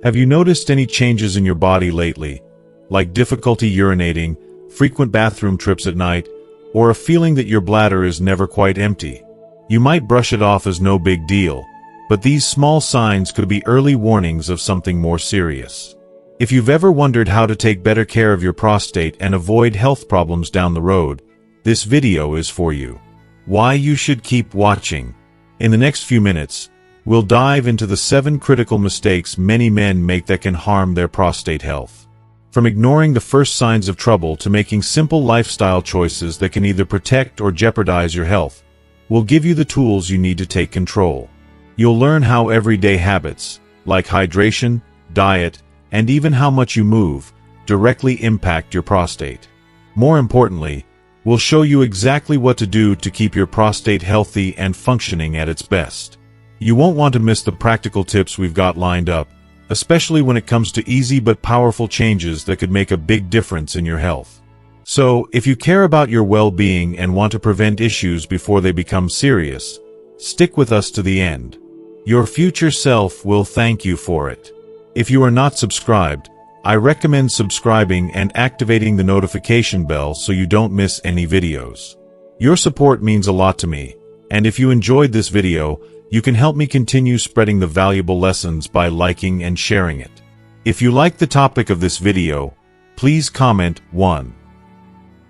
Have you noticed any changes in your body lately, like difficulty urinating, frequent bathroom trips at night, or a feeling that your bladder is never quite empty? You might brush it off as no big deal, but these small signs could be early warnings of something more serious. If you've ever wondered how to take better care of your prostate and avoid health problems down the road, this video is for you. Why you should keep watching. In the next few minutes, we'll dive into the 7 critical mistakes many men make that can harm their prostate health. From ignoring the first signs of trouble to making simple lifestyle choices that can either protect or jeopardize your health, we'll give you the tools you need to take control. You'll learn how everyday habits, like hydration, diet, and even how much you move, directly impact your prostate. More importantly, we'll show you exactly what to do to keep your prostate healthy and functioning at its best. You won't want to miss the practical tips we've got lined up, especially when it comes to easy but powerful changes that could make a big difference in your health. So, if you care about your well-being and want to prevent issues before they become serious, stick with us to the end. Your future self will thank you for it. If you are not subscribed, I recommend subscribing and activating the notification bell so you don't miss any videos. Your support means a lot to me, and if you enjoyed this video, you can help me continue spreading the valuable lessons by liking and sharing it. If you like the topic of this video, please comment 1.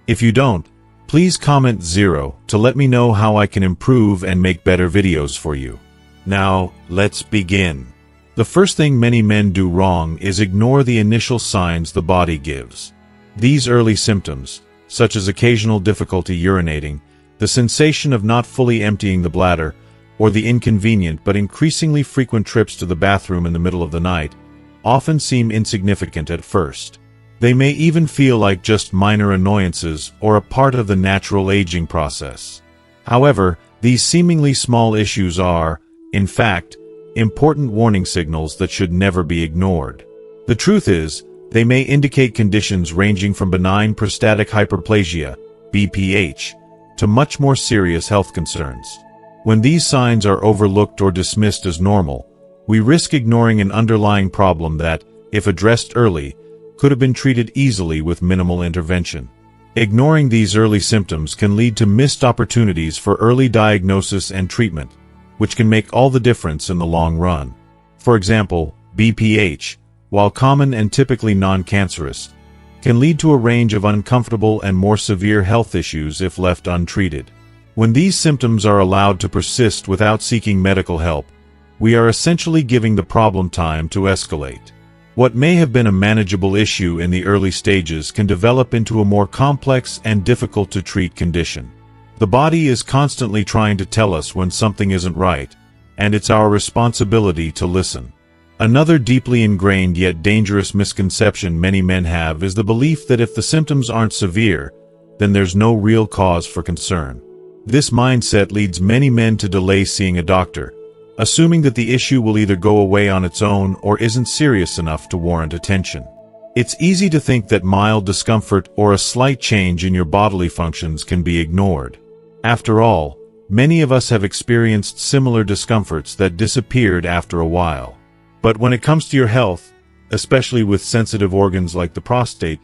If you don't, please comment 0 to let me know how I can improve and make better videos for you. Now, let's begin. The first thing many men do wrong is ignore the initial signs the body gives. These early symptoms, such as occasional difficulty urinating, the sensation of not fully emptying the bladder, or the inconvenient but increasingly frequent trips to the bathroom in the middle of the night, often seem insignificant at first. They may even feel like just minor annoyances or a part of the natural aging process. However, these seemingly small issues are, in fact, important warning signals that should never be ignored. The truth is, they may indicate conditions ranging from benign prostatic hyperplasia, BPH, to much more serious health concerns. When these signs are overlooked or dismissed as normal, we risk ignoring an underlying problem that, if addressed early, could have been treated easily with minimal intervention. Ignoring these early symptoms can lead to missed opportunities for early diagnosis and treatment, which can make all the difference in the long run. For example, BPH, while common and typically non-cancerous, can lead to a range of uncomfortable and more severe health issues if left untreated. When these symptoms are allowed to persist without seeking medical help, we are essentially giving the problem time to escalate. What may have been a manageable issue in the early stages can develop into a more complex and difficult-to-treat condition. The body is constantly trying to tell us when something isn't right, and it's our responsibility to listen. Another deeply ingrained yet dangerous misconception many men have is the belief that if the symptoms aren't severe, then there's no real cause for concern. This mindset leads many men to delay seeing a doctor, assuming that the issue will either go away on its own or isn't serious enough to warrant attention. It's easy to think that mild discomfort or a slight change in your bodily functions can be ignored. After all, many of us have experienced similar discomforts that disappeared after a while. But when it comes to your health, especially with sensitive organs like the prostate,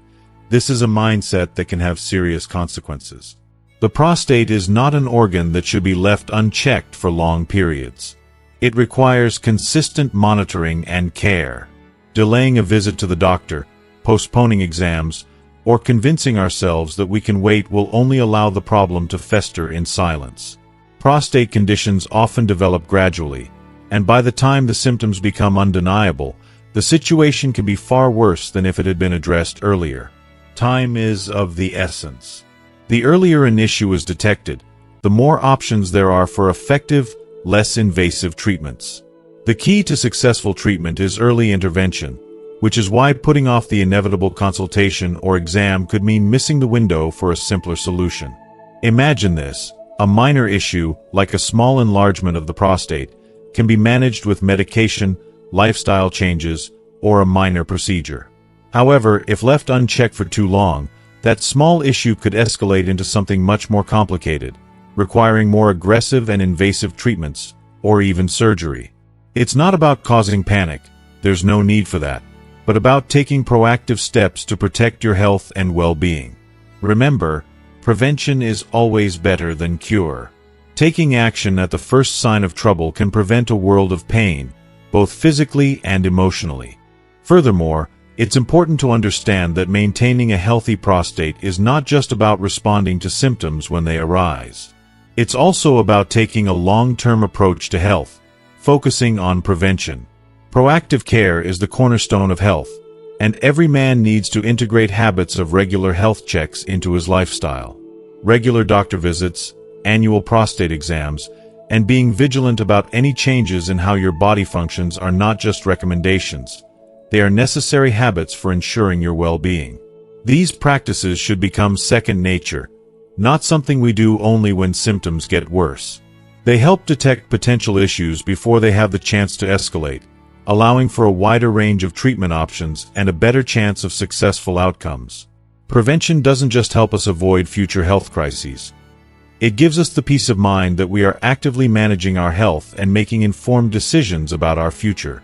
this is a mindset that can have serious consequences. The prostate is not an organ that should be left unchecked for long periods. It requires consistent monitoring and care. Delaying a visit to the doctor, postponing exams, or convincing ourselves that we can wait will only allow the problem to fester in silence. Prostate conditions often develop gradually, and by the time the symptoms become undeniable, the situation can be far worse than if it had been addressed earlier. Time is of the essence. The earlier an issue is detected, the more options there are for effective, less invasive treatments. The key to successful treatment is early intervention, which is why putting off the inevitable consultation or exam could mean missing the window for a simpler solution. Imagine this: a minor issue, like a small enlargement of the prostate, can be managed with medication, lifestyle changes, or a minor procedure. However, if left unchecked for too long, that small issue could escalate into something much more complicated, requiring more aggressive and invasive treatments, or even surgery. It's not about causing panic. there's no need for that, but about taking proactive steps to protect your health and well-being. Remember, prevention is always better than cure. Taking action at the first sign of trouble can prevent a world of pain, both physically and emotionally. Furthermore, it's important to understand that maintaining a healthy prostate is not just about responding to symptoms when they arise. It's also about taking a long-term approach to health, focusing on prevention. Proactive care is the cornerstone of health, and every man needs to integrate habits of regular health checks into his lifestyle. Regular doctor visits, annual prostate exams, and being vigilant about any changes in how your body functions are not just recommendations. They are necessary habits for ensuring your well-being. These practices should become second nature, not something we do only when symptoms get worse. They help detect potential issues before they have the chance to escalate, allowing for a wider range of treatment options and a better chance of successful outcomes. Prevention doesn't just help us avoid future health crises. It gives us the peace of mind that we are actively managing our health and making informed decisions about our future.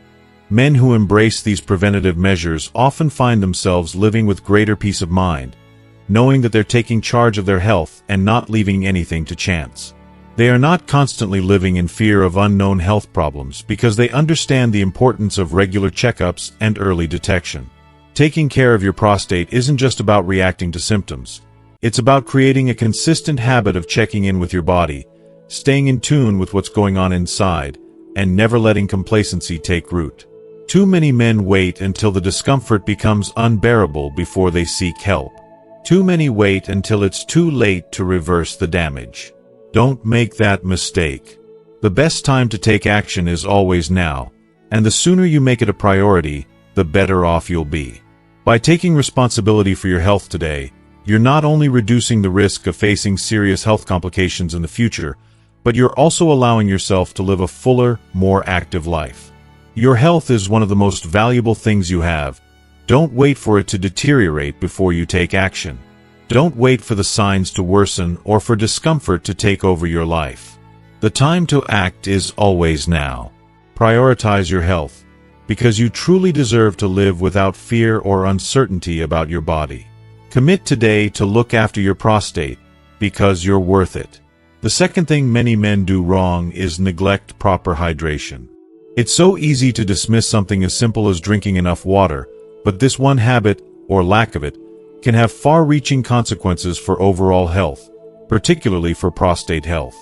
Men who embrace these preventative measures often find themselves living with greater peace of mind, knowing that they're taking charge of their health and not leaving anything to chance. They are not constantly living in fear of unknown health problems because they understand the importance of regular checkups and early detection. Taking care of your prostate isn't just about reacting to symptoms. It's about creating a consistent habit of checking in with your body, staying in tune with what's going on inside, and never letting complacency take root. Too many men wait until the discomfort becomes unbearable before they seek help. Too many wait until it's too late to reverse the damage. Don't make that mistake. The best time to take action is always now, and the sooner you make it a priority, the better off you'll be. By taking responsibility for your health today, you're not only reducing the risk of facing serious health complications in the future, but you're also allowing yourself to live a fuller, more active life. Your health is one of the most valuable things you have. Don't wait for it to deteriorate before you take action. Don't wait for the signs to worsen or for discomfort to take over your life. The time to act is always now. Prioritize your health, because you truly deserve to live without fear or uncertainty about your body. Commit today to look after your prostate, because you're worth it. The second thing many men do wrong is neglect proper hydration. It's so easy to dismiss something as simple as drinking enough water, but this one habit, or lack of it, can have far-reaching consequences for overall health, particularly for prostate health.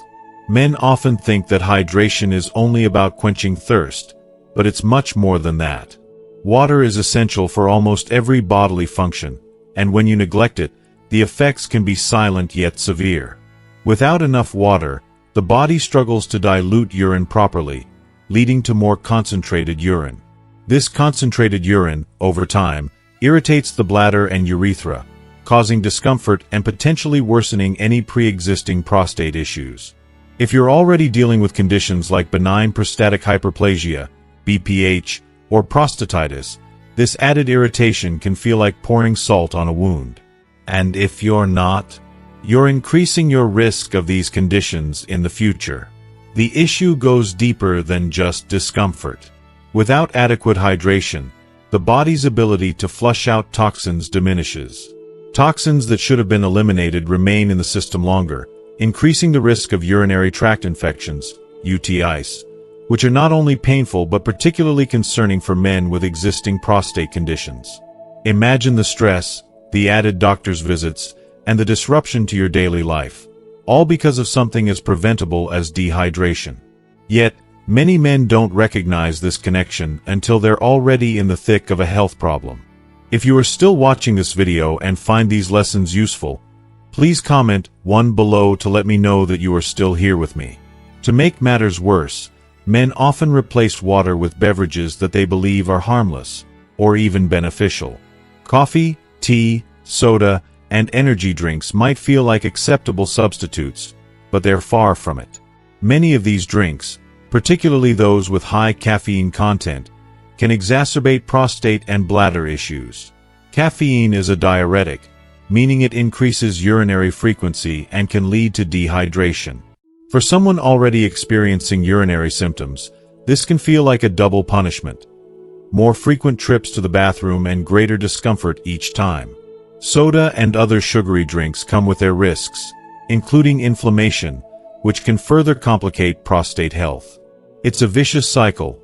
Men often think that hydration is only about quenching thirst, but it's much more than that. Water is essential for almost every bodily function, and when you neglect it, the effects can be silent yet severe. Without enough water, the body struggles to dilute urine properly, leading to more concentrated urine. This concentrated urine, over time, irritates the bladder and urethra, causing discomfort and potentially worsening any pre-existing prostate issues. If you're already dealing with conditions like benign prostatic hyperplasia, BPH, or prostatitis, this added irritation can feel like pouring salt on a wound. And if you're not, you're increasing your risk of these conditions in the future. The issue goes deeper than just discomfort. Without adequate hydration, the body's ability to flush out toxins diminishes. Toxins that should have been eliminated remain in the system longer, increasing the risk of urinary tract infections, UTIs, which are not only painful but particularly concerning for men with existing prostate conditions. Imagine the stress, the added doctor's visits, and the disruption to your daily life, all because of something as preventable as dehydration. Yet, many men don't recognize this connection until they're already in the thick of a health problem. If you are still watching this video and find these lessons useful, please comment 1 below to let me know that you are still here with me. To make matters worse, men often replace water with beverages that they believe are harmless, or even beneficial. Coffee, tea, soda, and energy drinks might feel like acceptable substitutes, but they're far from it. Many of these drinks, particularly those with high caffeine content, can exacerbate prostate and bladder issues. Caffeine is a diuretic, meaning it increases urinary frequency and can lead to dehydration. For someone already experiencing urinary symptoms, this can feel like a double punishment. more frequent trips to the bathroom, and greater discomfort each time. Soda and other sugary drinks come with their risks, including inflammation, which can further complicate prostate health. It's a vicious cycle.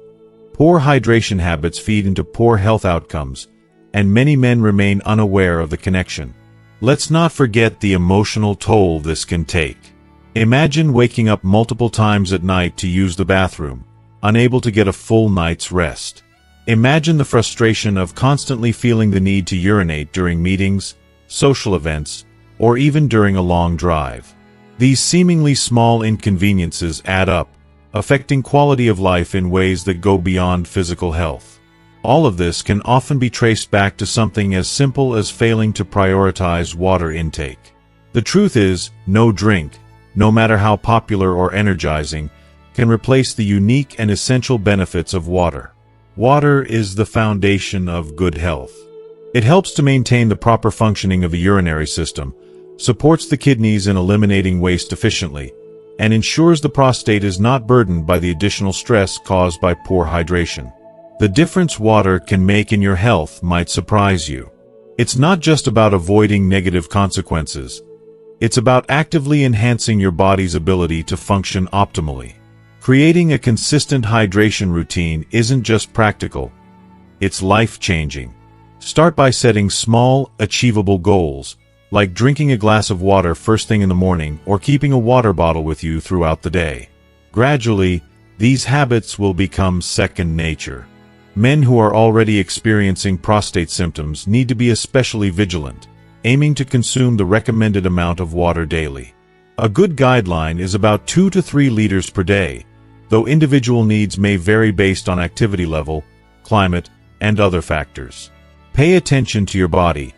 Poor hydration habits feed into poor health outcomes, and many men remain unaware of the connection. Let's not forget the emotional toll this can take. Imagine waking up multiple times at night to use the bathroom, unable to get a full night's rest. Imagine the frustration of constantly feeling the need to urinate during meetings, social events, or even during a long drive. These seemingly small inconveniences add up, affecting quality of life in ways that go beyond physical health. All of this can often be traced back to something as simple as failing to prioritize water intake. The truth is, no drink, no matter how popular or energizing, can replace the unique and essential benefits of water. Water is the foundation of good health. It helps to maintain the proper functioning of the urinary system, supports the kidneys in eliminating waste efficiently, and ensures the prostate is not burdened by the additional stress caused by poor hydration. The difference water can make in your health might surprise you. It's not just about avoiding negative consequences. It's about actively enhancing your body's ability to function optimally. Creating a consistent hydration routine isn't just practical, it's life-changing. Start by setting small, achievable goals, like drinking a glass of water first thing in the morning or keeping a water bottle with you throughout the day. Gradually, these habits will become second nature. Men who are already experiencing prostate symptoms need to be especially vigilant, aiming to consume the recommended amount of water daily. A good guideline is about 2 to 3 liters per day, though individual needs may vary based on activity level, climate, and other factors. Pay attention to your body.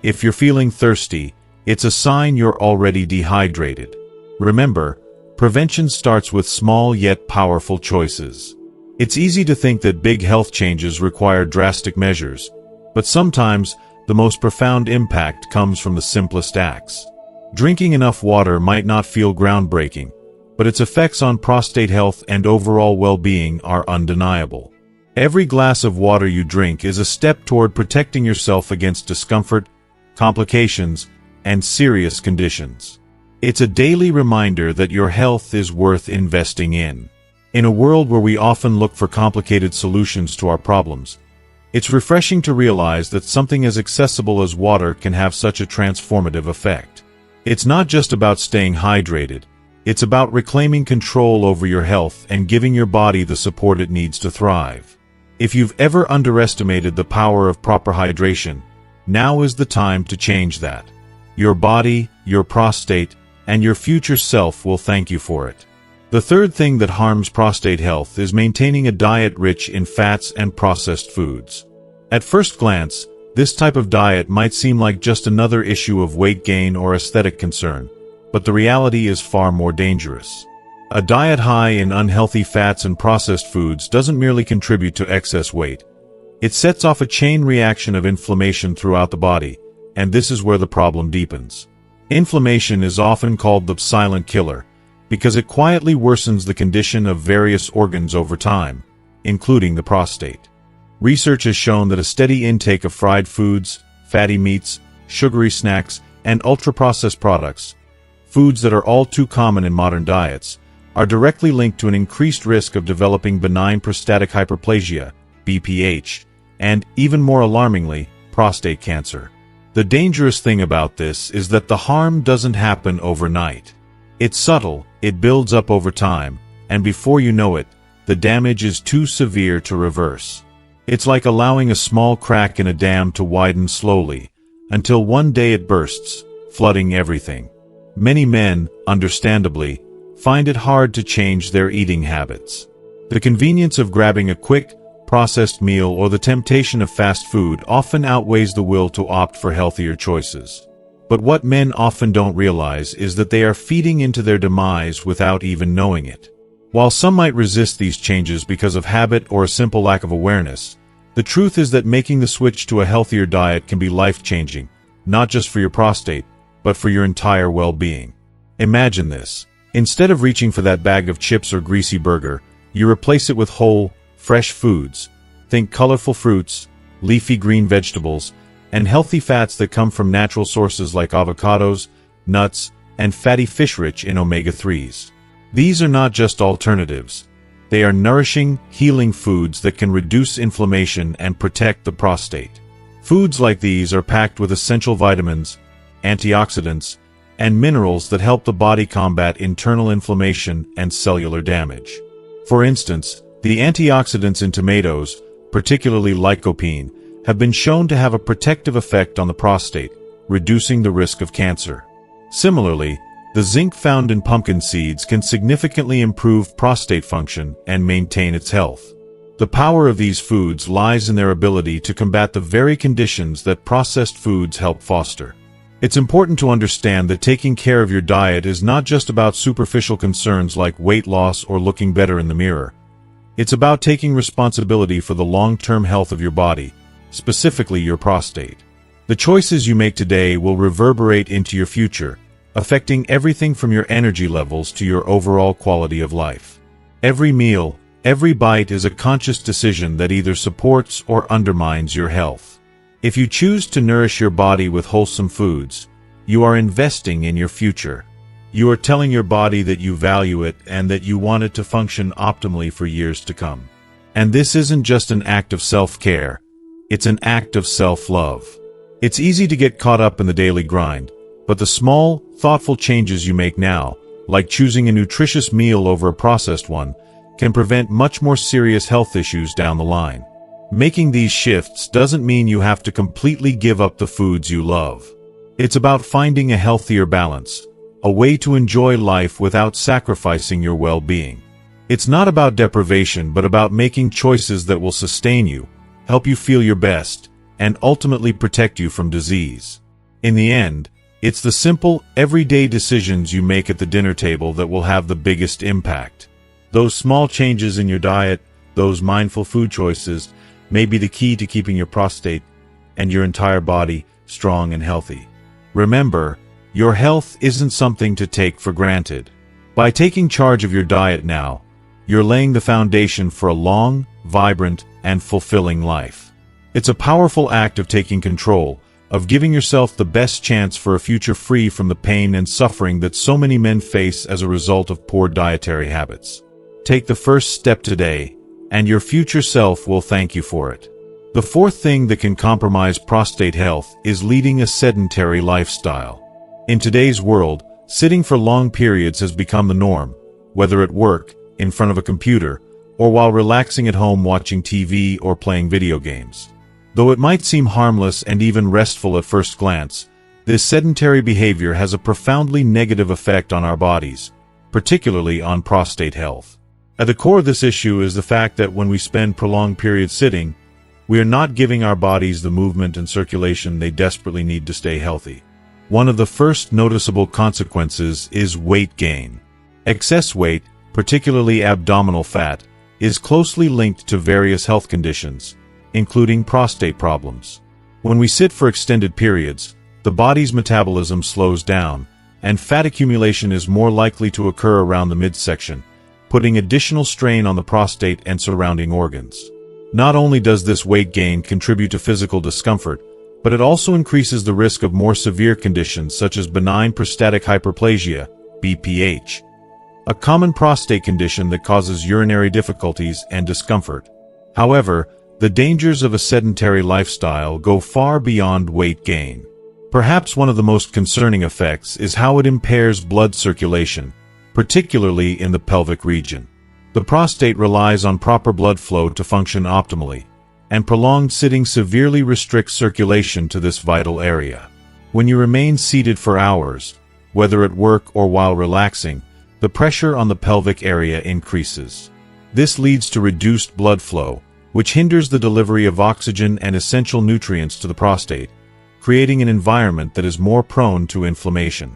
If you're feeling thirsty, it's a sign you're already dehydrated. Remember, prevention starts with small yet powerful choices. It's easy to think that big health changes require drastic measures, but sometimes the most profound impact comes from the simplest acts. Drinking enough water might not feel groundbreaking, but its effects on prostate health and overall well-being are undeniable. Every glass of water you drink is a step toward protecting yourself against discomfort, complications, and serious conditions. It's a daily reminder that your health is worth investing in. In a world where we often look for complicated solutions to our problems, it's refreshing to realize that something as accessible as water can have such a transformative effect. It's not just about staying hydrated, it's about reclaiming control over your health and giving your body the support it needs to thrive. If you've ever underestimated the power of proper hydration, now is the time to change that. Your body, your prostate, and your future self will thank you for it. The third thing that harms prostate health is maintaining a diet rich in fats and processed foods. At first glance, this type of diet might seem like just another issue of weight gain or aesthetic concern, but the reality is far more dangerous. A diet high in unhealthy fats and processed foods doesn't merely contribute to excess weight. It sets off a chain reaction of inflammation throughout the body, and this is where the problem deepens. Inflammation is often called the silent killer, because it quietly worsens the condition of various organs over time, including the prostate. Research has shown that a steady intake of fried foods, fatty meats, sugary snacks, and ultra-processed products, foods that are all too common in modern diets, are directly linked to an increased risk of developing benign prostatic hyperplasia, BPH, and, even more alarmingly, prostate cancer. The dangerous thing about this is that the harm doesn't happen overnight. It's subtle, it builds up over time, and before you know it, the damage is too severe to reverse. It's like allowing a small crack in a dam to widen slowly, until one day it bursts, flooding everything. Many men, understandably, find it hard to change their eating habits. The convenience of grabbing a quick, processed meal or the temptation of fast food often outweighs the will to opt for healthier choices. But what men often don't realize is that they are feeding into their demise without even knowing it. While some might resist these changes because of habit or a simple lack of awareness, the truth is that making the switch to a healthier diet can be life-changing, not just for your prostate, but for your entire well-being. Imagine this. Instead of reaching for that bag of chips or greasy burger, you replace it with whole, fresh foods. Think colorful fruits, leafy green vegetables, and healthy fats that come from natural sources like avocados, nuts, and fatty fish rich in omega-3s. These are not just alternatives. They are nourishing, healing foods that can reduce inflammation and protect the prostate. Foods like these are packed with essential vitamins, antioxidants, and minerals that help the body combat internal inflammation and cellular damage. For instance, the antioxidants in tomatoes, particularly lycopene, have been shown to have a protective effect on the prostate, reducing the risk of cancer. Similarly, the zinc found in pumpkin seeds can significantly improve prostate function and maintain its health. The power of these foods lies in their ability to combat the very conditions that processed foods help foster. It's important to understand that taking care of your diet is not just about superficial concerns like weight loss or looking better in the mirror. It's about taking responsibility for the long-term health of your body, specifically your prostate. The choices you make today will reverberate into your future, affecting everything from your energy levels to your overall quality of life. Every meal, every bite is a conscious decision that either supports or undermines your health. If you choose to nourish your body with wholesome foods, you are investing in your future. You are telling your body that you value it and that you want it to function optimally for years to come. And this isn't just an act of self-care, it's an act of self-love. It's easy to get caught up in the daily grind, but the small, thoughtful changes you make now, like choosing a nutritious meal over a processed one, can prevent much more serious health issues down the line. Making these shifts doesn't mean you have to completely give up the foods you love. It's about finding a healthier balance, a way to enjoy life without sacrificing your well-being. It's not about deprivation, but about making choices that will sustain you, help you feel your best, and ultimately protect you from disease. In the end, it's the simple, everyday decisions you make at the dinner table that will have the biggest impact. Those small changes in your diet, those mindful food choices, may be the key to keeping your prostate and your entire body strong and healthy. Remember, your health isn't something to take for granted. By taking charge of your diet now, you're laying the foundation for a long, vibrant, and fulfilling life. It's a powerful act of taking control, of giving yourself the best chance for a future free from the pain and suffering that so many men face as a result of poor dietary habits. Take the first step today, and your future self will thank you for it. The fourth thing that can compromise prostate health is leading a sedentary lifestyle. In today's world, sitting for long periods has become the norm, whether at work, in front of a computer, or while relaxing at home watching TV or playing video games. Though it might seem harmless and even restful at first glance, this sedentary behavior has a profoundly negative effect on our bodies, particularly on prostate health. At the core of this issue is the fact that when we spend prolonged periods sitting, we are not giving our bodies the movement and circulation they desperately need to stay healthy. One of the first noticeable consequences is weight gain. Excess weight, particularly abdominal fat, is closely linked to various health conditions, including prostate problems. When we sit for extended periods, the body's metabolism slows down, and fat accumulation is more likely to occur around the midsection, putting additional strain on the prostate and surrounding organs. Not only does this weight gain contribute to physical discomfort, but it also increases the risk of more severe conditions such as benign prostatic hyperplasia, BPH, a common prostate condition that causes urinary difficulties and discomfort. However, the dangers of a sedentary lifestyle go far beyond weight gain. Perhaps one of the most concerning effects is how it impairs blood circulation, particularly in the pelvic region. The prostate relies on proper blood flow to function optimally, and prolonged sitting severely restricts circulation to this vital area. When you remain seated for hours, whether at work or while relaxing, the pressure on the pelvic area increases. This leads to reduced blood flow, which hinders the delivery of oxygen and essential nutrients to the prostate, creating an environment that is more prone to inflammation.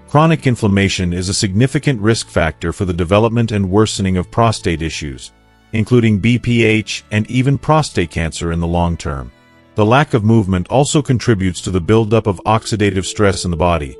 Chronic inflammation is a significant risk factor for the development and worsening of prostate issues, including BPH and even prostate cancer in the long term. The lack of movement also contributes to the buildup of oxidative stress in the body,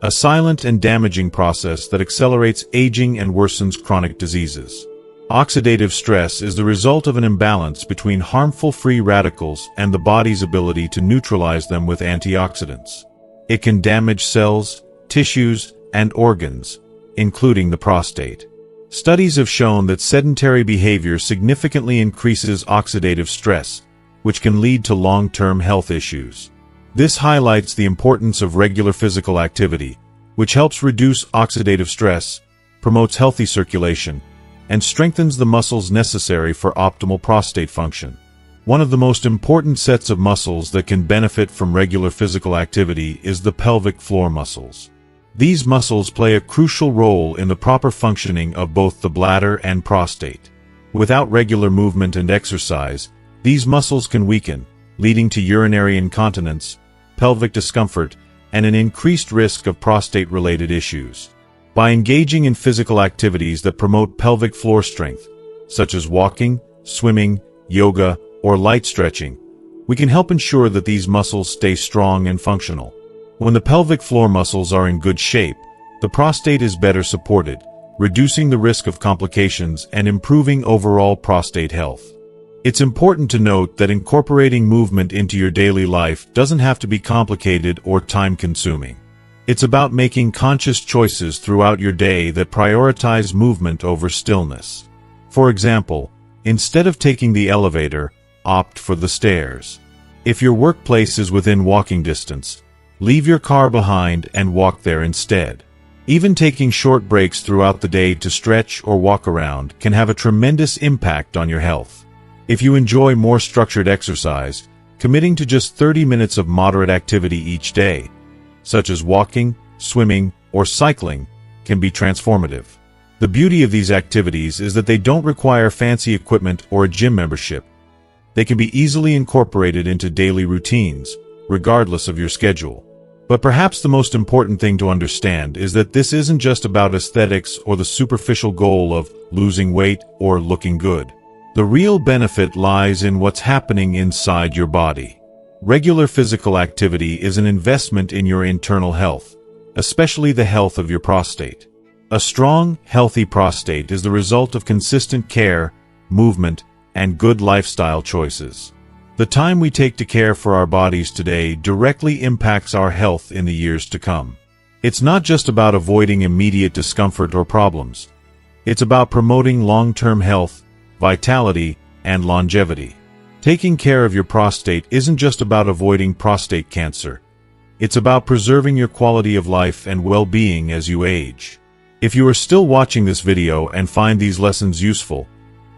a silent and damaging process that accelerates aging and worsens chronic diseases. Oxidative stress is the result of an imbalance between harmful free radicals and the body's ability to neutralize them with antioxidants. It can damage cells, tissues, and organs, including the prostate. Studies have shown that sedentary behavior significantly increases oxidative stress, which can lead to long-term health issues. This highlights the importance of regular physical activity, which helps reduce oxidative stress, promotes healthy circulation, and strengthens the muscles necessary for optimal prostate function. One of the most important sets of muscles that can benefit from regular physical activity is the pelvic floor muscles. These muscles play a crucial role in the proper functioning of both the bladder and prostate. Without regular movement and exercise, these muscles can weaken, leading to urinary incontinence, pelvic discomfort, and an increased risk of prostate-related issues. By engaging in physical activities that promote pelvic floor strength, such as walking, swimming, yoga, or light stretching, we can help ensure that these muscles stay strong and functional. When the pelvic floor muscles are in good shape, the prostate is better supported, reducing the risk of complications and improving overall prostate health. It's important to note that incorporating movement into your daily life doesn't have to be complicated or time-consuming. It's about making conscious choices throughout your day that prioritize movement over stillness. For example, instead of taking the elevator, opt for the stairs. If your workplace is within walking distance, leave your car behind and walk there instead. Even taking short breaks throughout the day to stretch or walk around can have a tremendous impact on your health. If you enjoy more structured exercise, committing to just 30 minutes of moderate activity each day, such as walking, swimming, or cycling, can be transformative. The beauty of these activities is that they don't require fancy equipment or a gym membership. They can be easily incorporated into daily routines, regardless of your schedule. But perhaps the most important thing to understand is that this isn't just about aesthetics or the superficial goal of losing weight or looking good. The real benefit lies in what's happening inside your body. Regular physical activity is an investment in your internal health, especially the health of your prostate. A strong, healthy prostate is the result of consistent care, movement, and good lifestyle choices. The time we take to care for our bodies today directly impacts our health in the years to come. It's not just about avoiding immediate discomfort or problems. It's about promoting long-term health, vitality, and longevity. Taking care of your prostate isn't just about avoiding prostate cancer. It's about preserving your quality of life and well-being as you age. If you are still watching this video and find these lessons useful,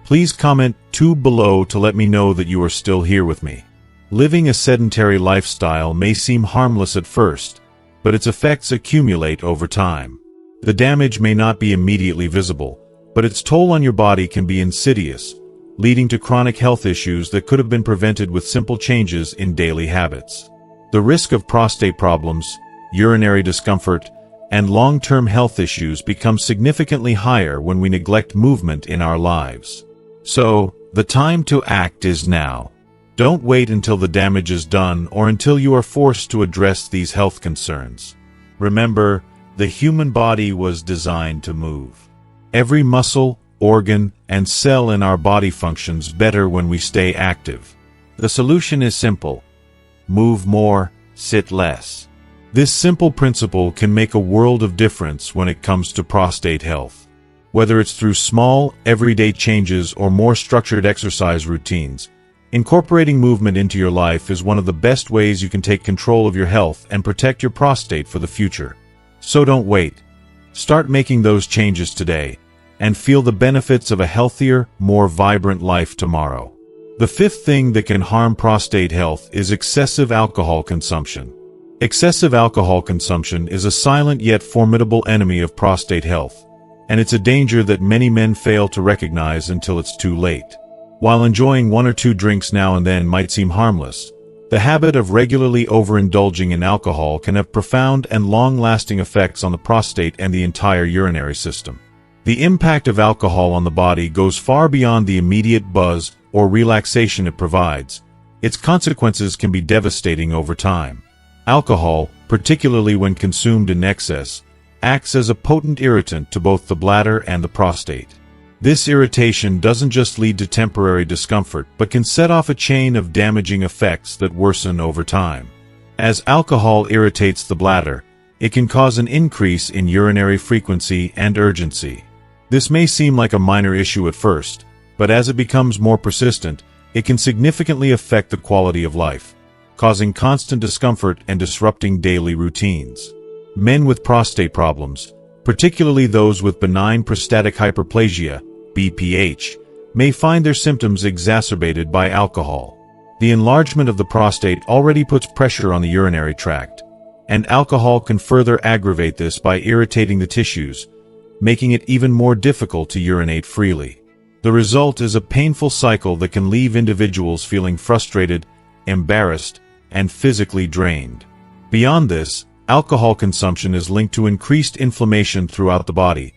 please comment below to let me know that you are still here with me. Living a sedentary lifestyle may seem harmless at first, but its effects accumulate over time. The damage may not be immediately visible, but its toll on your body can be insidious, leading to chronic health issues that could have been prevented with simple changes in daily habits. The risk of prostate problems, urinary discomfort, and long-term health issues becomes significantly higher when we neglect movement in our lives. So, the time to act is now. Don't wait until the damage is done or until you are forced to address these health concerns. Remember, the human body was designed to move. Every muscle, organ, and cell in our body functions better when we stay active. The solution is simple. Move more, sit less. This simple principle can make a world of difference when it comes to prostate health. Whether it's through small, everyday changes or more structured exercise routines, incorporating movement into your life is one of the best ways you can take control of your health and protect your prostate for the future. So don't wait. Start making those changes today, and feel the benefits of a healthier, more vibrant life tomorrow. The fifth thing that can harm prostate health is excessive alcohol consumption. Excessive alcohol consumption is a silent yet formidable enemy of prostate health, and it's a danger that many men fail to recognize until it's too late. While enjoying 1 or 2 drinks now and then might seem harmless, the habit of regularly overindulging in alcohol can have profound and long-lasting effects on the prostate and the entire urinary system. The impact of alcohol on the body goes far beyond the immediate buzz or relaxation it provides. Its consequences can be devastating over time. Alcohol, particularly when consumed in excess, acts as a potent irritant to both the bladder and the prostate. This irritation doesn't just lead to temporary discomfort, but can set off a chain of damaging effects that worsen over time. As alcohol irritates the bladder, it can cause an increase in urinary frequency and urgency. This may seem like a minor issue at first, but as it becomes more persistent, it can significantly affect the quality of life, causing constant discomfort and disrupting daily routines. Men with prostate problems, particularly those with benign prostatic hyperplasia, BPH, may find their symptoms exacerbated by alcohol. The enlargement of the prostate already puts pressure on the urinary tract, and alcohol can further aggravate this by irritating the tissues, making it even more difficult to urinate freely. The result is a painful cycle that can leave individuals feeling frustrated, embarrassed, and physically drained. Beyond this, alcohol consumption is linked to increased inflammation throughout the body,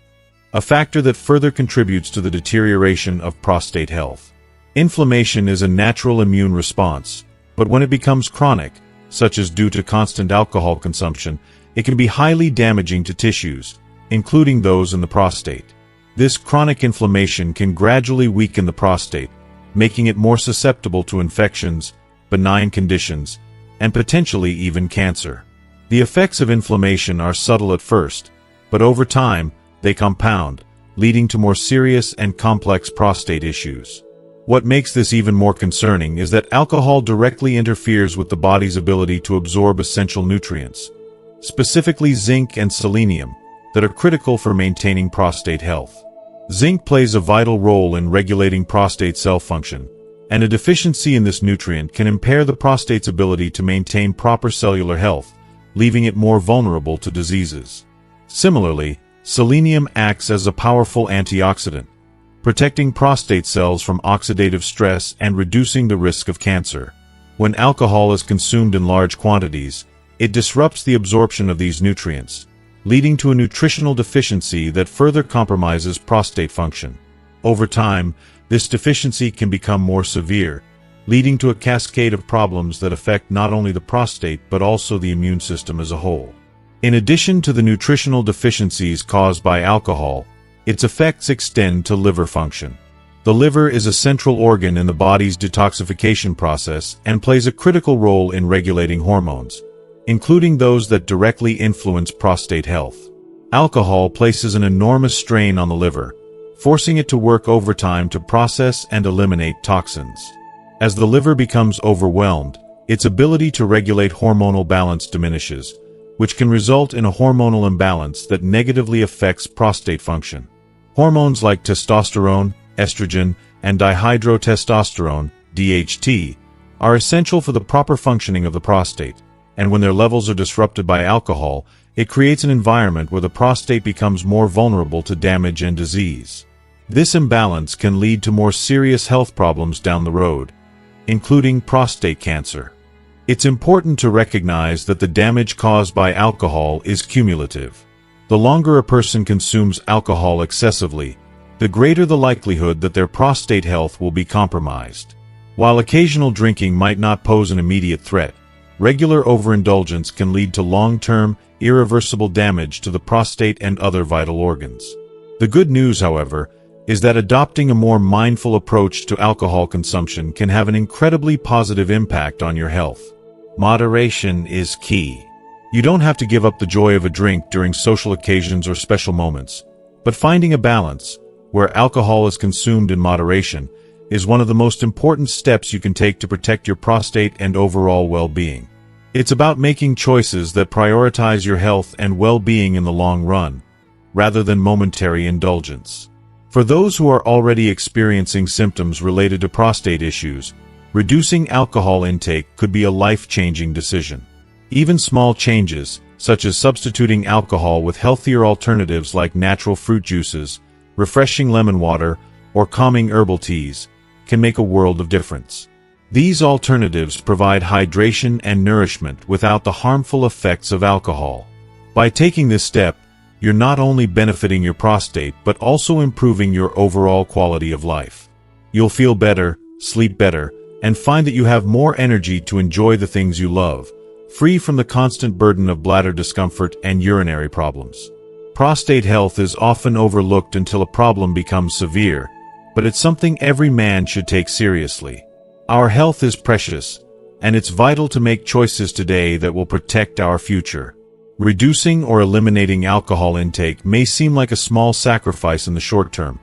a factor that further contributes to the deterioration of prostate health. Inflammation is a natural immune response, but when it becomes chronic, such as due to constant alcohol consumption, it can be highly damaging to tissues, including those in the prostate. This chronic inflammation can gradually weaken the prostate, making it more susceptible to infections, benign conditions, and potentially even cancer. The effects of inflammation are subtle at first, but over time, they compound, leading to more serious and complex prostate issues. What makes this even more concerning is that alcohol directly interferes with the body's ability to absorb essential nutrients, specifically zinc and selenium, that are critical for maintaining prostate health. Zinc plays a vital role in regulating prostate cell function, and a deficiency in this nutrient can impair the prostate's ability to maintain proper cellular health, leaving it more vulnerable to diseases. Similarly, selenium acts as a powerful antioxidant, protecting prostate cells from oxidative stress and reducing the risk of cancer. When alcohol is consumed in large quantities, it disrupts the absorption of these nutrients, leading to a nutritional deficiency that further compromises prostate function. Over time, this deficiency can become more severe, leading to a cascade of problems that affect not only the prostate but also the immune system as a whole. In addition to the nutritional deficiencies caused by alcohol, its effects extend to liver function. The liver is a central organ in the body's detoxification process and plays a critical role in regulating hormones, including those that directly influence prostate health. Alcohol places an enormous strain on the liver, forcing it to work overtime to process and eliminate toxins. As the liver becomes overwhelmed, its ability to regulate hormonal balance diminishes, which can result in a hormonal imbalance that negatively affects prostate function. Hormones like testosterone, estrogen, and dihydrotestosterone, DHT, are essential for the proper functioning of the prostate, and when their levels are disrupted by alcohol, it creates an environment where the prostate becomes more vulnerable to damage and disease. This imbalance can lead to more serious health problems down the road, including prostate cancer. It's important to recognize that the damage caused by alcohol is cumulative. The longer a person consumes alcohol excessively, the greater the likelihood that their prostate health will be compromised. While occasional drinking might not pose an immediate threat, regular overindulgence can lead to long-term, irreversible damage to the prostate and other vital organs. The good news, however, is that adopting a more mindful approach to alcohol consumption can have an incredibly positive impact on your health. Moderation is key. You don't have to give up the joy of a drink during social occasions or special moments, but finding a balance, where alcohol is consumed in moderation, is one of the most important steps you can take to protect your prostate and overall well-being. It's about making choices that prioritize your health and well-being in the long run, rather than momentary indulgence. For those who are already experiencing symptoms related to prostate issues, reducing alcohol intake could be a life-changing decision. Even small changes, such as substituting alcohol with healthier alternatives like natural fruit juices, refreshing lemon water, or calming herbal teas, can make a world of difference. These alternatives provide hydration and nourishment without the harmful effects of alcohol. By taking this step, you're not only benefiting your prostate but also improving your overall quality of life. You'll feel better, sleep better, and find that you have more energy to enjoy the things you love, free from the constant burden of bladder discomfort and urinary problems. Prostate health is often overlooked until a problem becomes severe, but it's something every man should take seriously. Our health is precious, and it's vital to make choices today that will protect our future. Reducing or eliminating alcohol intake may seem like a small sacrifice in the short term,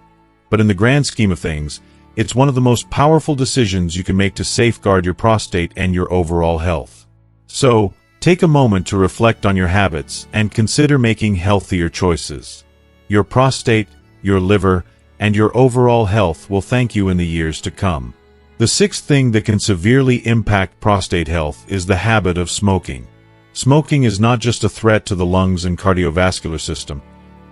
but in the grand scheme of things, it's one of the most powerful decisions you can make to safeguard your prostate and your overall health. So, take a moment to reflect on your habits and consider making healthier choices. Your prostate, your liver, and your overall health will thank you in the years to come. The sixth thing that can severely impact prostate health is the habit of smoking. Smoking is not just a threat to the lungs and cardiovascular system.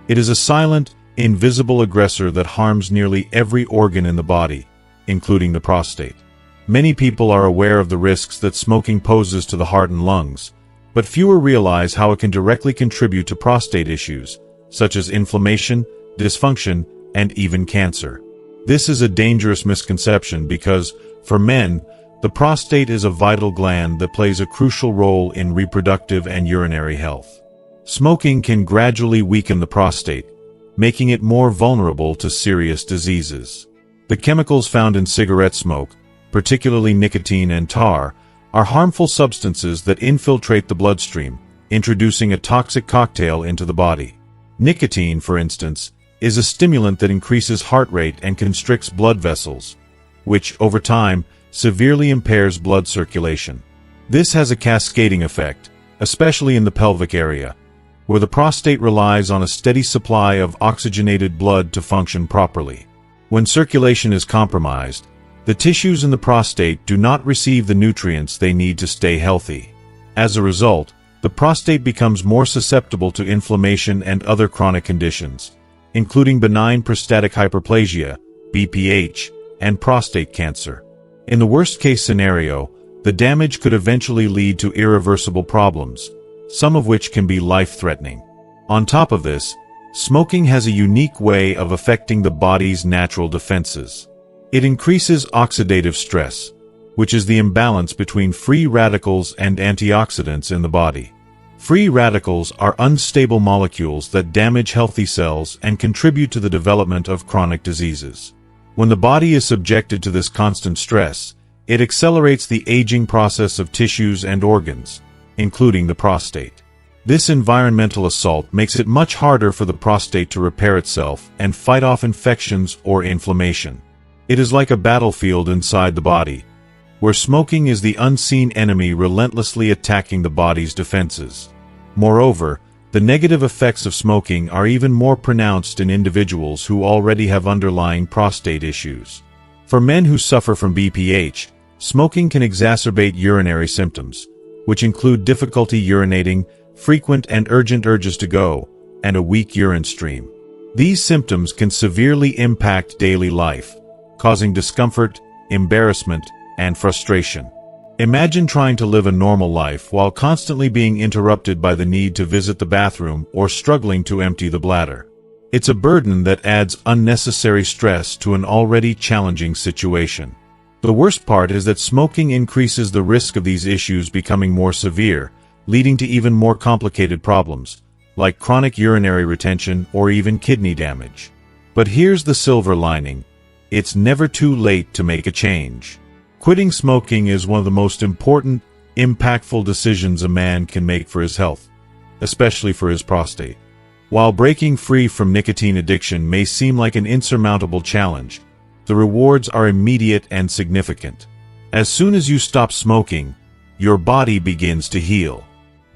It is a silent, invisible aggressor that harms nearly every organ in the body, including the prostate. Many people are aware of the risks that smoking poses to the heart and lungs, but fewer realize how it can directly contribute to prostate issues, such as inflammation, dysfunction, and even cancer. This is a dangerous misconception because, for men, the prostate is a vital gland that plays a crucial role in reproductive and urinary health. Smoking can gradually weaken the prostate, making it more vulnerable to serious diseases. The chemicals found in cigarette smoke, particularly nicotine and tar, are harmful substances that infiltrate the bloodstream, introducing a toxic cocktail into the body. Nicotine, for instance, is a stimulant that increases heart rate and constricts blood vessels, which, over time, severely impairs blood circulation. This has a cascading effect, especially in the pelvic area, where the prostate relies on a steady supply of oxygenated blood to function properly. When circulation is compromised, the tissues in the prostate do not receive the nutrients they need to stay healthy. As a result, the prostate becomes more susceptible to inflammation and other chronic conditions, including benign prostatic hyperplasia, BPH, and prostate cancer. In the worst-case scenario, the damage could eventually lead to irreversible problems, some of which can be life-threatening. On top of this, smoking has a unique way of affecting the body's natural defenses. It increases oxidative stress, which is the imbalance between free radicals and antioxidants in the body. Free radicals are unstable molecules that damage healthy cells and contribute to the development of chronic diseases. When the body is subjected to this constant stress, it accelerates the aging process of tissues and organs, including the prostate. This environmental assault makes it much harder for the prostate to repair itself and fight off infections or inflammation. It is like a battlefield inside the body, where smoking is the unseen enemy relentlessly attacking the body's defenses. Moreover, the negative effects of smoking are even more pronounced in individuals who already have underlying prostate issues. For men who suffer from BPH, smoking can exacerbate urinary symptoms, which include difficulty urinating, frequent and urgent urges to go, and a weak urine stream. These symptoms can severely impact daily life, causing discomfort, embarrassment, and frustration. Imagine trying to live a normal life while constantly being interrupted by the need to visit the bathroom or struggling to empty the bladder. It's a burden that adds unnecessary stress to an already challenging situation. The worst part is that smoking increases the risk of these issues becoming more severe, leading to even more complicated problems, like chronic urinary retention or even kidney damage. But here's the silver lining: it's never too late to make a change. Quitting smoking is one of the most important, impactful decisions a man can make for his health, especially for his prostate. While breaking free from nicotine addiction may seem like an insurmountable challenge, the rewards are immediate and significant. As soon as you stop smoking, your body begins to heal.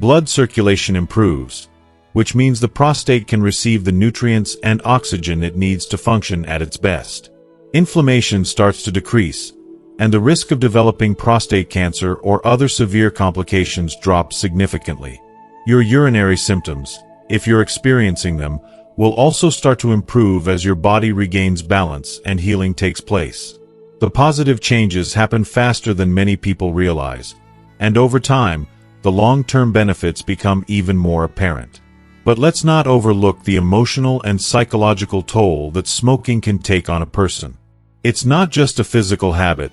Blood circulation improves, which means the prostate can receive the nutrients and oxygen it needs to function at its best. Inflammation starts to decrease, and the risk of developing prostate cancer or other severe complications drops significantly. Your urinary symptoms, if you're experiencing them, will also start to improve as your body regains balance and healing takes place. The positive changes happen faster than many people realize, and over time, the long-term benefits become even more apparent. But let's not overlook the emotional and psychological toll that smoking can take on a person. It's not just a physical habit,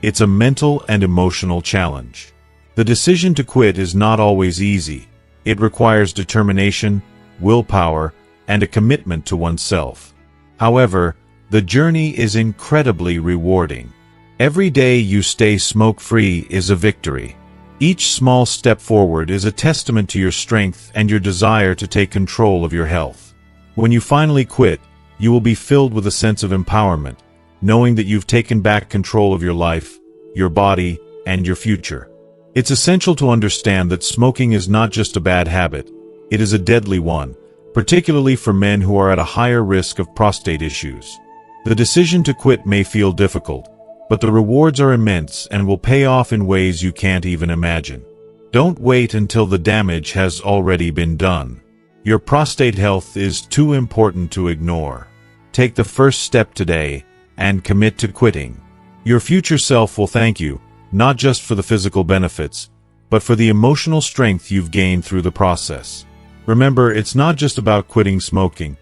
it's a mental and emotional challenge. The decision to quit is not always easy. It requires determination, willpower, and a commitment to oneself. However, the journey is incredibly rewarding. Every day you stay smoke-free is a victory. Each small step forward is a testament to your strength and your desire to take control of your health. When you finally quit, you will be filled with a sense of empowerment, knowing that you've taken back control of your life, your body, and your future. It's essential to understand that smoking is not just a bad habit, it is a deadly one, particularly for men who are at a higher risk of prostate issues. The decision to quit may feel difficult, but the rewards are immense and will pay off in ways you can't even imagine. Don't wait until the damage has already been done. Your prostate health is too important to ignore. Take the first step today and commit to quitting. Your future self will thank you, not just for the physical benefits, but for the emotional strength you've gained through the process. Remember, it's not just about quitting smoking.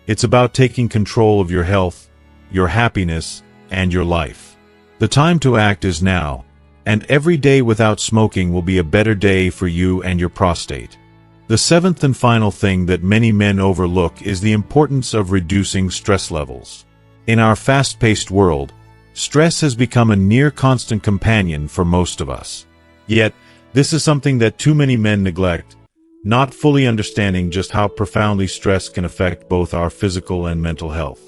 It's about taking control of your health, your happiness, and your life. The time to act is now, and every day without smoking will be a better day for you and your prostate. The seventh and final thing that many men overlook is the importance of reducing stress levels. In our fast-paced world, stress has become a near-constant companion for most of us. Yet, this is something that too many men neglect, not fully understanding just how profoundly stress can affect both our physical and mental health.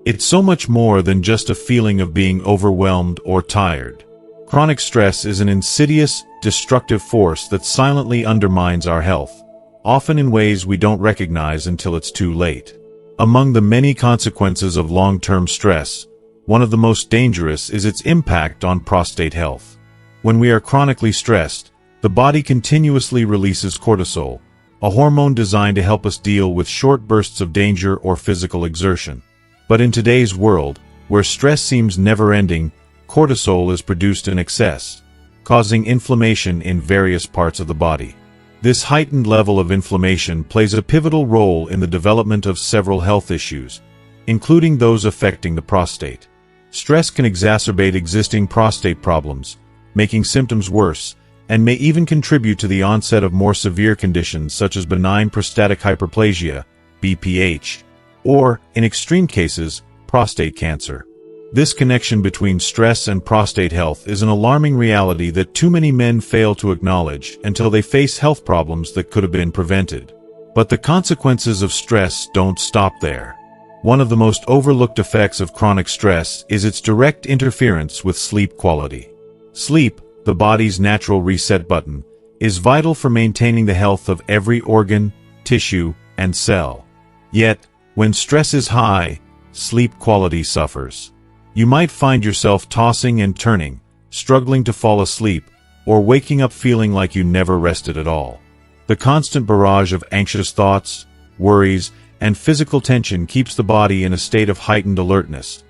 It's so much more than just a feeling of being overwhelmed or tired. Chronic stress is an insidious, destructive force that silently undermines our health, often in ways we don't recognize until it's too late. Among the many consequences of long-term stress, one of the most dangerous is its impact on prostate health. When we are chronically stressed, the body continuously releases cortisol, a hormone designed to help us deal with short bursts of danger or physical exertion. But in today's world, where stress seems never-ending, cortisol is produced in excess, causing inflammation in various parts of the body. This heightened level of inflammation plays a pivotal role in the development of several health issues, including those affecting the prostate. Stress can exacerbate existing prostate problems, making symptoms worse, and may even contribute to the onset of more severe conditions such as benign prostatic hyperplasia, BPH, or, in extreme cases, prostate cancer. This connection between stress and prostate health is an alarming reality that too many men fail to acknowledge until they face health problems that could have been prevented. But the consequences of stress don't stop there. One of the most overlooked effects of chronic stress is its direct interference with sleep quality. Sleep, the body's natural reset button, is vital for maintaining the health of every organ, tissue, and cell. Yet, when stress is high, sleep quality suffers. You might find yourself tossing and turning, struggling to fall asleep, or waking up feeling like you never rested at all. The constant barrage of anxious thoughts, worries, and physical tension keeps the body in a state of heightened alertness,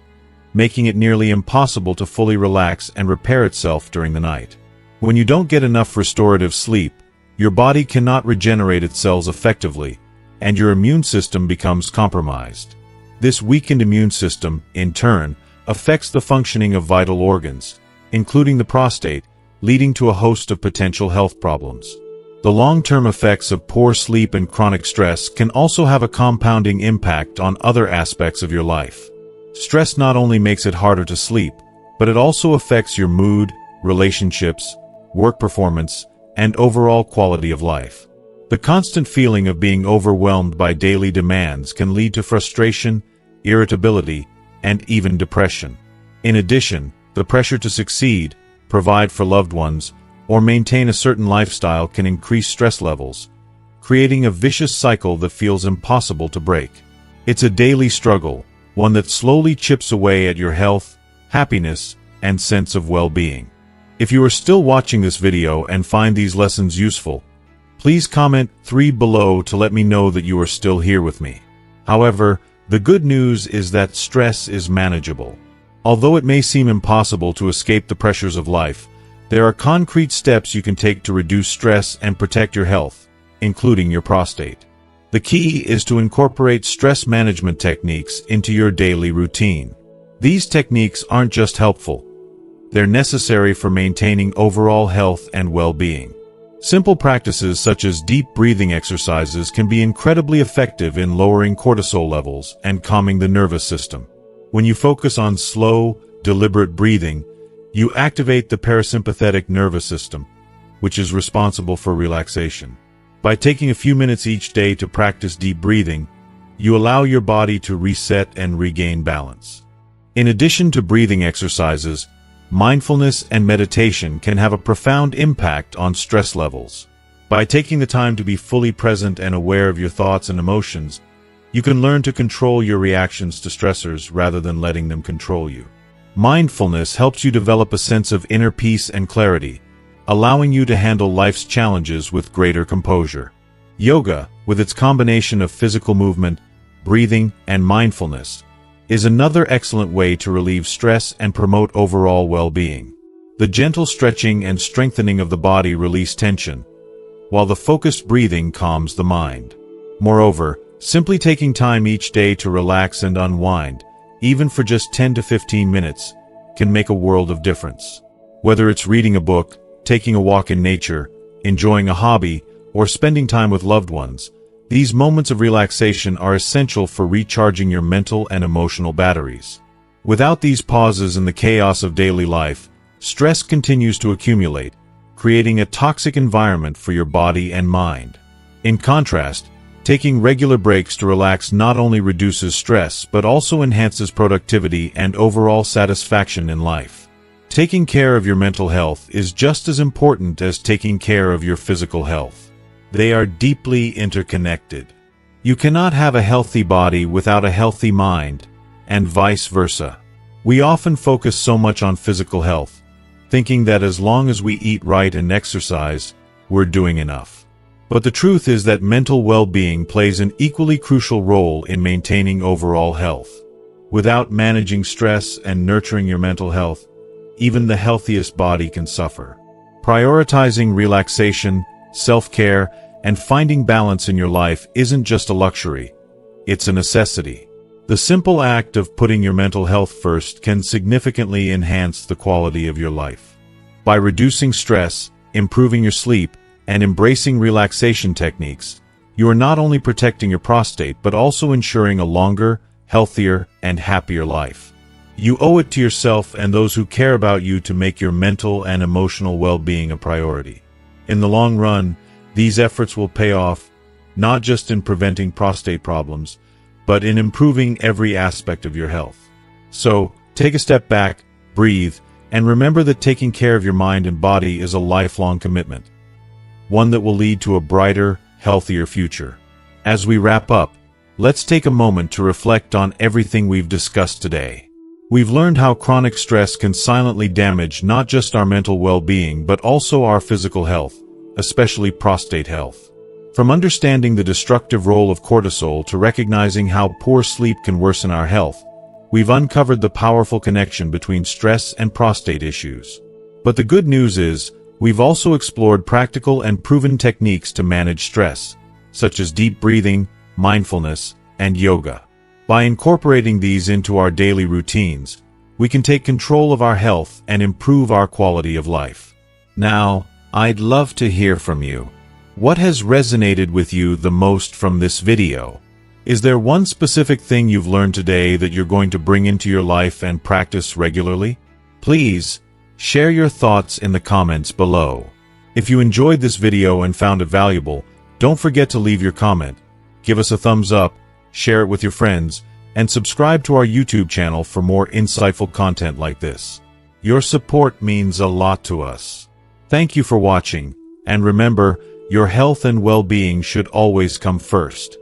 making it nearly impossible to fully relax and repair itself during the night. When you don't get enough restorative sleep, your body cannot regenerate its cells effectively, and your immune system becomes compromised. This weakened immune system, in turn, affects the functioning of vital organs, including the prostate, leading to a host of potential health problems. The long-term effects of poor sleep and chronic stress can also have a compounding impact on other aspects of your life. Stress not only makes it harder to sleep, but it also affects your mood, relationships, work performance, and overall quality of life. The constant feeling of being overwhelmed by daily demands can lead to frustration, irritability, and even depression. In addition, the pressure to succeed, provide for loved ones, or maintain a certain lifestyle can increase stress levels, creating a vicious cycle that feels impossible to break. It's a daily struggle, one that slowly chips away at your health, happiness, and sense of well-being. If you are still watching this video and find these lessons useful, please comment 3 below to let me know that you are still here with me. However, the good news is that stress is manageable. Although it may seem impossible to escape the pressures of life, there are concrete steps you can take to reduce stress and protect your health, including your prostate. The key is to incorporate stress management techniques into your daily routine. These techniques aren't just helpful, they're necessary for maintaining overall health and well-being. Simple practices such as deep breathing exercises can be incredibly effective in lowering cortisol levels and calming the nervous system. When you focus on slow, deliberate breathing, you activate the parasympathetic nervous system, which is responsible for relaxation. By taking a few minutes each day to practice deep breathing, you allow your body to reset and regain balance. In addition to breathing exercises, mindfulness and meditation can have a profound impact on stress levels. By taking the time to be fully present and aware of your thoughts and emotions, you can learn to control your reactions to stressors rather than letting them control you. Mindfulness helps you develop a sense of inner peace and clarity, allowing you to handle life's challenges with greater composure. Yoga, with its combination of physical movement, breathing, and mindfulness, is another excellent way to relieve stress and promote overall well-being. The gentle stretching and strengthening of the body release tension, while the focused breathing calms the mind. Moreover, simply taking time each day to relax and unwind, even for just 10 to 15 minutes, can make a world of difference. Whether it's reading a book, taking a walk in nature, enjoying a hobby, or spending time with loved ones, these moments of relaxation are essential for recharging your mental and emotional batteries. Without these pauses in the chaos of daily life, stress continues to accumulate, creating a toxic environment for your body and mind. In contrast, taking regular breaks to relax not only reduces stress but also enhances productivity and overall satisfaction in life. Taking care of your mental health is just as important as taking care of your physical health. They are deeply interconnected. You cannot have a healthy body without a healthy mind, and vice versa. We often focus so much on physical health, thinking that as long as we eat right and exercise, we're doing enough. But the truth is that mental well-being plays an equally crucial role in maintaining overall health. Without managing stress and nurturing your mental health, even the healthiest body can suffer. Prioritizing relaxation, self-care, and finding balance in your life isn't just a luxury, it's a necessity. The simple act of putting your mental health first can significantly enhance the quality of your life. By reducing stress, improving your sleep, and embracing relaxation techniques, you are not only protecting your prostate but also ensuring a longer, healthier, and happier life. You owe it to yourself and those who care about you to make your mental and emotional well-being a priority. In the long run, these efforts will pay off, not just in preventing prostate problems, but in improving every aspect of your health. So, take a step back, breathe, and remember that taking care of your mind and body is a lifelong commitment, one that will lead to a brighter, healthier future. As we wrap up, let's take a moment to reflect on everything we've discussed today. We've learned how chronic stress can silently damage not just our mental well-being but also our physical health, especially prostate health. From understanding the destructive role of cortisol to recognizing how poor sleep can worsen our health, we've uncovered the powerful connection between stress and prostate issues. But the good news is, we've also explored practical and proven techniques to manage stress, such as deep breathing, mindfulness, and yoga. By incorporating these into our daily routines, we can take control of our health and improve our quality of life. Now, I'd love to hear from you. What has resonated with you the most from this video? Is there one specific thing you've learned today that you're going to bring into your life and practice regularly? Please, share your thoughts in the comments below. If you enjoyed this video and found it valuable, don't forget to leave your comment, give us a thumbs up, share it with your friends, and subscribe to our YouTube channel for more insightful content like this. Your support means a lot to us. Thank you for watching, and remember, your health and well-being should always come first.